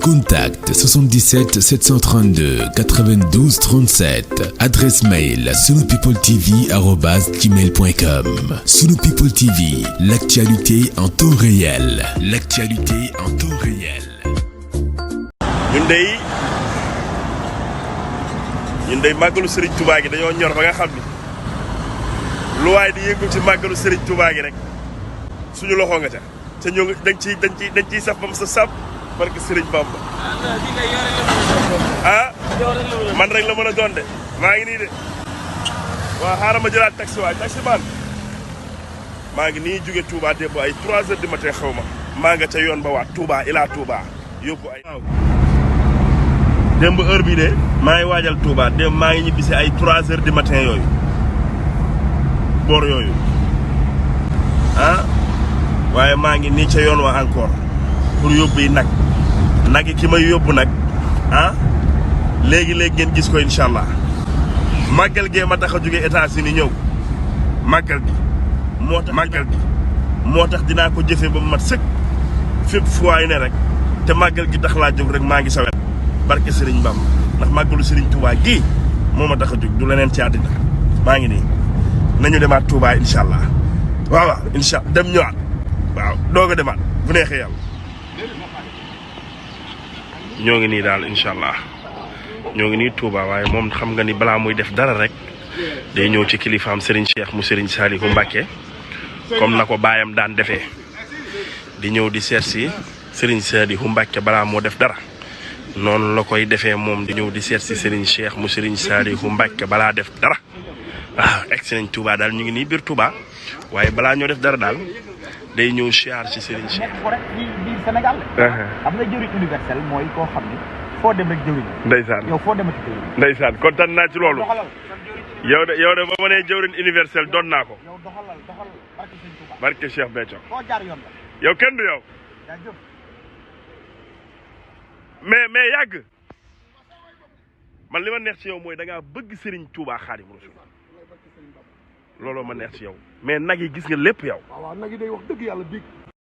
Contact 77 732 92 37. Adresse mail sunupipletv@gmail.com. Sunu People TV, l'actualité en temps réel. L'actualité en temps réel. ñun dey màggalu Serigne Touba gi dañoo ñor ba nga xam ni lu waay di yëngu ci màggalu Serigne Touba gi rek suñu loxo nga ca te ñoo dañ ciy saf bam sa saf parce que Serigne Bamba man rek la mën a doon de maa ngi nii de waaw xaaral ma jëlaat taxi waay taxi man maa ngi nii jóge Touba démb ay 3 heures du matin xaw ma maa nga ca yoon ba waat Touba ila Touba yóbbu ay démb heure bii de maa ngi waajal Touba démb maa ngi ñibbisi ay 3 heures du matin yooyu boor yooyu waaye maa ngi nii ca yoon wa encore pour yóbbu yi nag yi ki may yóbbu nag léegi ngeen gis ko incha allah màggal gee ma tax a jóge États-Unis ñëw màggal gi moo tax dinaa ko jëfee ba mu mat sëkk fépp fu waay ne rek te màggal gi tax laa jóg rek maa ngi sawet barke Serigne Bamba ndax màggalu Serigne Touba gii moo ma tax a jóg du leneen ci àddina maa ngi nii nañu demaat Touba incha allah waaw incha dem ñëwaat waaw doog a demaat bu neexee yàlla. ñoo ngi nii daal incha allah ñoo ngi nii Touba waaye moom xam nga ni balaa muy def dara rek day ñëw ci kilifaam Serigne Cheikh mu Serigne Saliou Mbacké comme na ko baayam daan defee di ñëw di seet si Serigne Saliou Mbacké balaa moo def dara. noonu la koy defee moom di ñëw di seet si Serigne Cheikh mu Serigne Saliou Mbacké balaa def dara waaw egsi nañ Touba daal ñu ngi nii biir Touba waaye balaa ñoo def dara daal day ñëw siyaar ci Serigne Cheikh. nekk ko rek ci biir Sénégal xam nga jëriñ universel mooy koo xam ni foo dem rek jëriñ. ndeysaan yow foo demati jëriñ. ndeysaan kontaan naa ci loolu. yow de ba ma nee jëriñ universel doon naa ko. yow doxalal barke Serigne Touba. barke Cheikh Béthio. foo jaar yoon la. yow kenn du yow. mais yàgg man li ma neex ci yow mooy da ngaa bëgg Serigne Touba Xaadimu Rasuul looloo ma neex ci yow mais nag yi gis nga lépp yow. waaw nag yi day wax dëgg yàlla biig